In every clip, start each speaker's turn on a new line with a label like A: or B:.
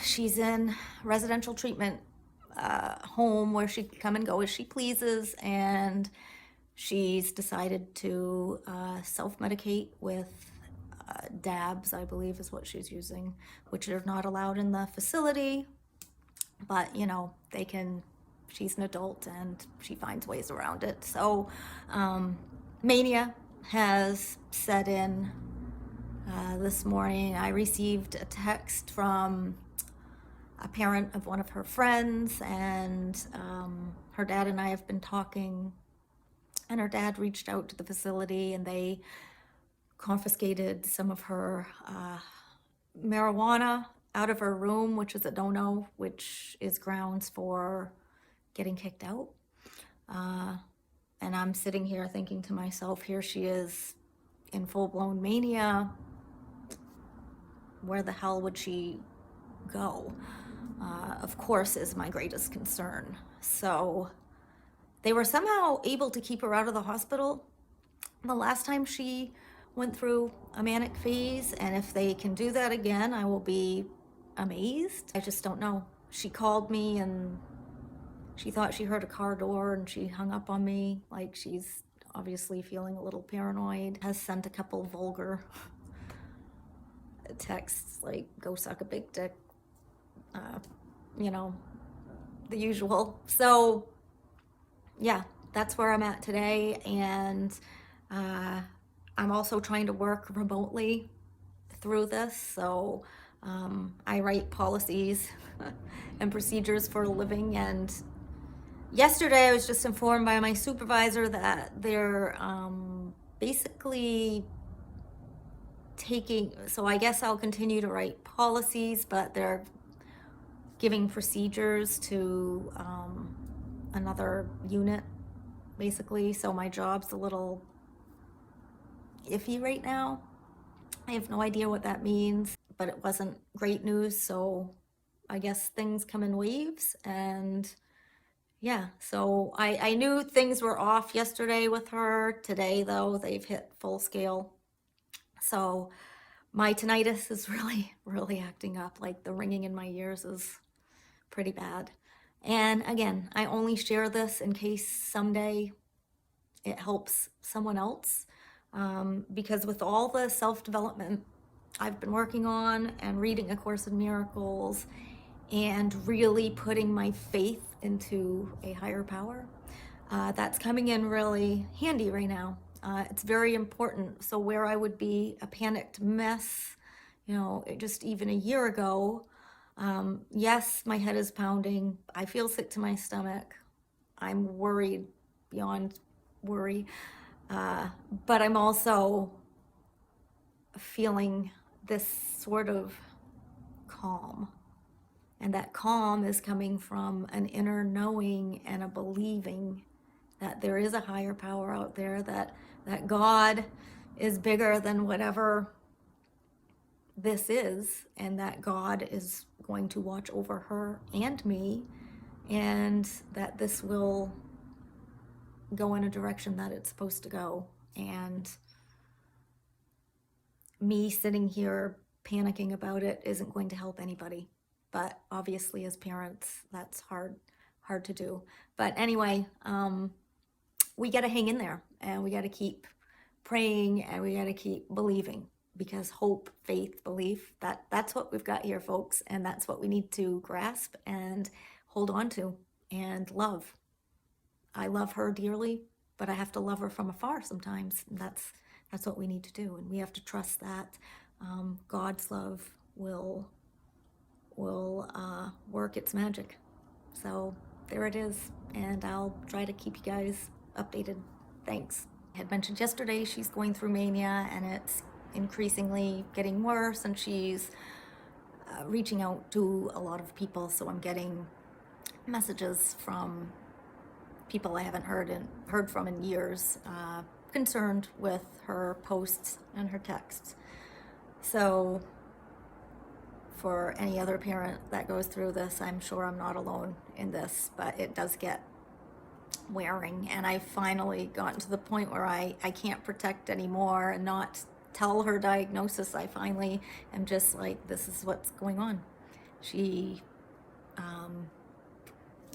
A: She's in residential treatment home where she can come and go as she pleases, and she's decided to self-medicate with dabs, I believe is what she's using, which are not allowed in the facility, but they can. She's an adult and she finds ways around it. So mania has set in. This morning I received a text from a parent of one of her friends, and her dad and I have been talking, and her dad reached out to the facility and they confiscated some of her marijuana out of her room, which is a no-no, which is grounds for getting kicked out. And I'm sitting here thinking to myself, here she is in full-blown mania. Where the hell would she go? Of course, is my greatest concern. So they were somehow able to keep her out of the hospital the last time she went through a manic phase, and if they can do that again, I will be amazed. I just don't know. She called me and she thought she heard a car door and she hung up on me, like she's obviously feeling a little paranoid. Has sent a couple vulgar texts like "go suck a big dick," the usual. So yeah, that's where I'm at today. And I'm also trying to work remotely through this. So I write policies and procedures for a living. And yesterday I was just informed by my supervisor that they're basically so I guess I'll continue to write policies, but they're giving procedures to another unit, basically. So my job's a little iffy right now. I have no idea what that means, but it wasn't great news. So I guess things come in waves. And yeah, so I knew things were off yesterday with her. Today, though, they've hit full scale. So my tinnitus is really, really acting up. Like the ringing in my ears is pretty bad. And again, I only share this in case someday it helps someone else. Because with all the self-development I've been working on and reading A Course in Miracles and really putting my faith into a higher power, that's coming in really handy right now. It's very important. So where I would be a panicked mess, just even a year ago, yes, my head is pounding. I feel sick to my stomach. I'm worried beyond worry. But I'm also feeling this sort of calm. And that calm is coming from an inner knowing and a believing that there is a higher power out there, that God is bigger than whatever this is, and that God is going to watch over her and me, and that this will go in a direction that it's supposed to go. And me sitting here panicking about it isn't going to help anybody. But obviously as parents, that's hard to do. But anyway, we got to hang in there, and we got to keep praying, and we got to keep believing, because hope, faith, belief, that's what we've got here, folks. And that's what we need to grasp and hold on to and love. I love her dearly, but I have to love her from afar sometimes. And that's what we need to do. And we have to trust that God's love will work its magic. So there it is. And I'll try to keep you guys updated. Thanks. I had mentioned yesterday she's going through mania, and it's increasingly getting worse, and she's reaching out to a lot of people. So I'm getting messages from people I haven't heard from in years, concerned with her posts and her texts. So for any other parent that goes through this, I'm sure I'm not alone in this, but it does get wearing. And I finally gotten to the point where I can't protect anymore and not tell her diagnosis. I finally am just like, this is what's going on. she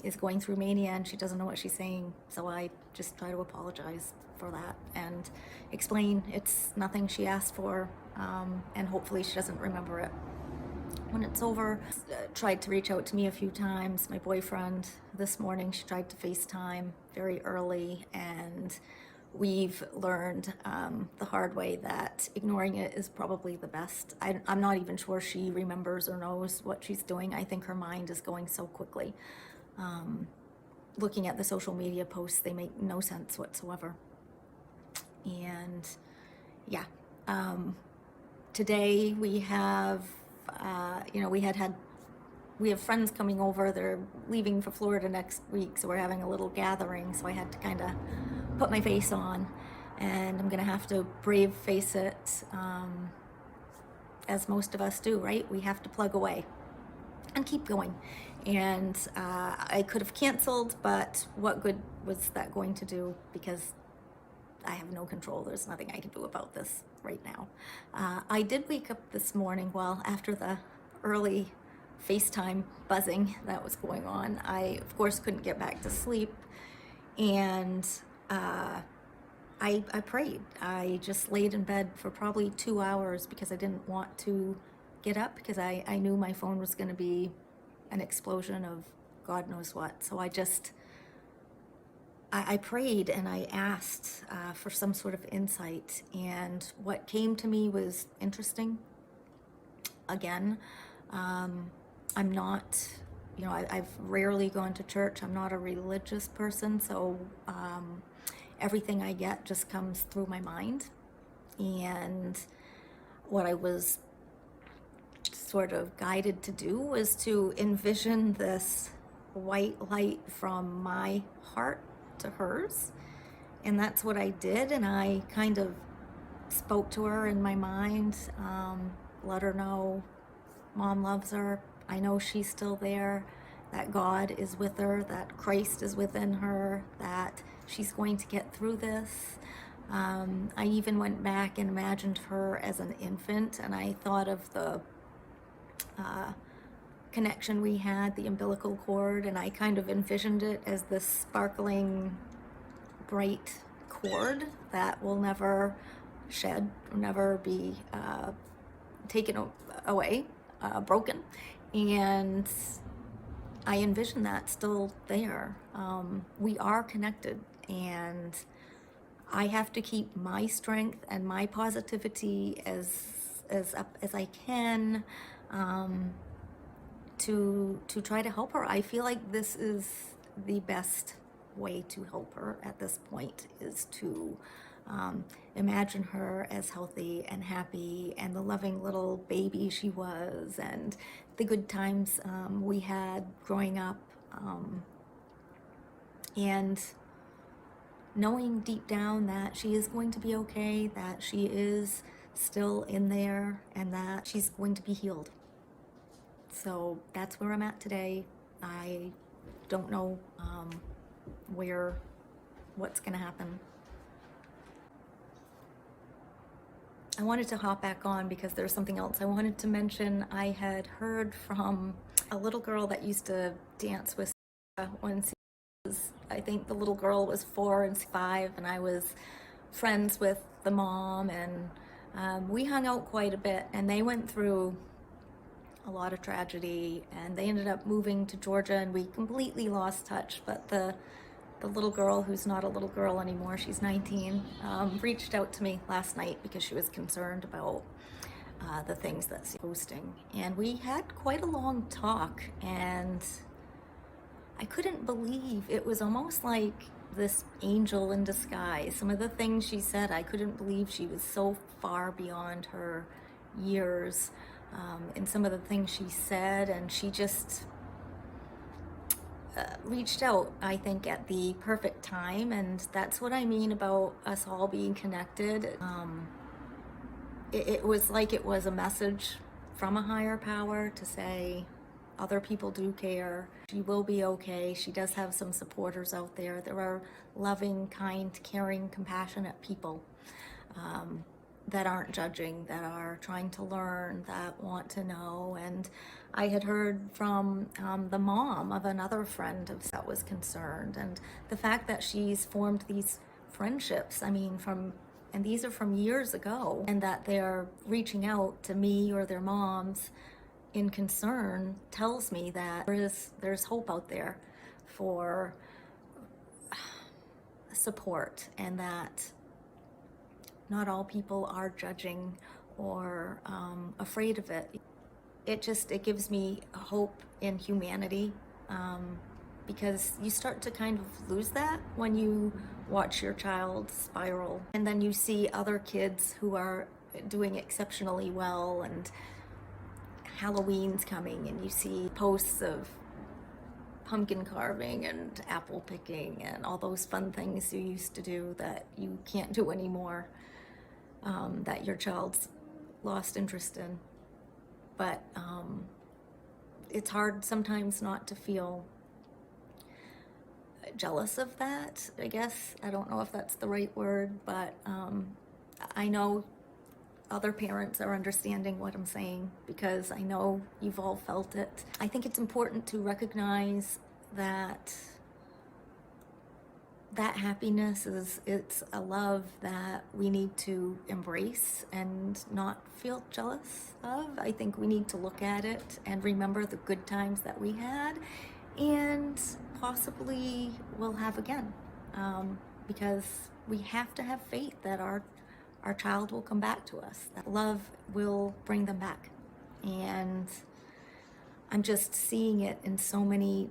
A: is going through mania and she doesn't know what she's saying. So I just try to apologize for that and explain it's nothing she asked for, and hopefully she doesn't remember it when it's over. Tried to reach out to me a few times. My boyfriend this morning, she tried to FaceTime very early, and we've learned the hard way that ignoring it is probably the best. I'm not even sure she remembers or knows what she's doing. I think her mind is going so quickly. Looking at the social media posts, they make no sense whatsoever. And yeah, today we have, we have friends coming over. They're leaving for Florida next week, so we're having a little gathering. So I had to kind of put my face on, and I'm gonna have to brave face it, as most of us do, right? We have to plug away and keep going. And I could have canceled, but what good was that going to do? Because I have no control. There's nothing I can do about this right now. I did wake up this morning, well, after the early FaceTime buzzing that was going on. I, of course, couldn't get back to sleep. And I prayed. I just laid in bed for probably 2 hours because I didn't want to get up, because I knew my phone was going to be an explosion of God knows what. So I prayed and I asked for some sort of insight. And what came to me was interesting. Again, I'm not, I've rarely gone to church. I'm not a religious person. So everything I get just comes through my mind. And what I was sort of guided to do was to envision this white light from my heart to hers. And that's what I did. And I kind of spoke to her in my mind, let her know Mom loves her. I know she's still there, that God is with her, that Christ is within her, that she's going to get through this. I even went back and imagined her as an infant, and I thought of the connection we had, the umbilical cord, and I kind of envisioned it as this sparkling, bright cord that will never shed, or never be taken away, broken. And I envision that still there. We are connected, and I have to keep my strength and my positivity as up as I can, to try to help her. I feel like this is the best way to help her at this point, is to imagine her as healthy and happy and the loving little baby she was, and the good times we had growing up, and knowing deep down that she is going to be okay, that she is still in there, and that she's going to be healed. So that's where I'm at today. I don't know what's gonna happen. I wanted to hop back on because there's something else I wanted to mention. I had heard from a little girl that used to dance with when I think the little girl was 4 and 5, and I was friends with the mom, and we hung out quite a bit, and they went through a lot of tragedy, and they ended up moving to Georgia, and we completely lost touch. But the little girl, who's not a little girl anymore, she's 19, reached out to me last night because she was concerned about the things that she's posting. And we had quite a long talk, and I couldn't believe it was almost like this angel in disguise. Some of the things she said, I couldn't believe she was so far beyond her years in some of the things she said, and she just reached out, I think, at the perfect time. And that's what I mean about us all being connected. It was like it was a message from a higher power to say other people do care. She will be okay. She does have some supporters out there. There are loving, kind, caring, compassionate people. that aren't judging, that are trying to learn, that want to know. And I had heard from the mom of another friend of that was concerned, and the fact that she's formed these friendships, I mean, and these are from years ago, and that they're reaching out to me or their moms in concern tells me that there's hope out there for support, and that not all people are judging or afraid of it. It gives me hope in humanity, because you start to kind of lose that when you watch your child spiral, and then you see other kids who are doing exceptionally well, and Halloween's coming, and you see posts of pumpkin carving and apple picking and all those fun things you used to do that you can't do anymore, that your child's lost interest in. But it's hard sometimes not to feel jealous of that, I guess. I don't know if that's the right word, but I know other parents are understanding what I'm saying, because I know you've all felt it. I think it's important to recognize that happiness it's a love that we need to embrace and not feel jealous of. I think we need to look at it and remember the good times that we had, and possibly we'll have again, because we have to have faith that our child will come back to us, that love will bring them back. And I'm just seeing it in so many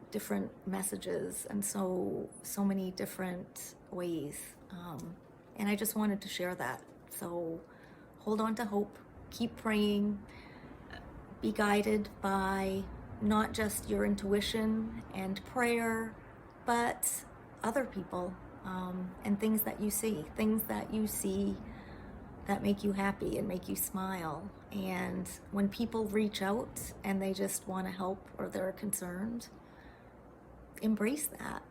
A: different messages and so many different ways, and I just wanted to share that. So hold on to hope, keep praying, be guided by not just your intuition and prayer, but other people, and things that you see that make you happy and make you smile. And when people reach out and they just want to help or they're concerned, embrace that,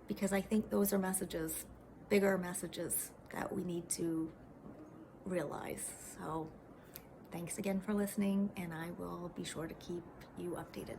A: because I think those are messages, bigger messages that we need to realize. So thanks again for listening, and I will be sure to keep you updated.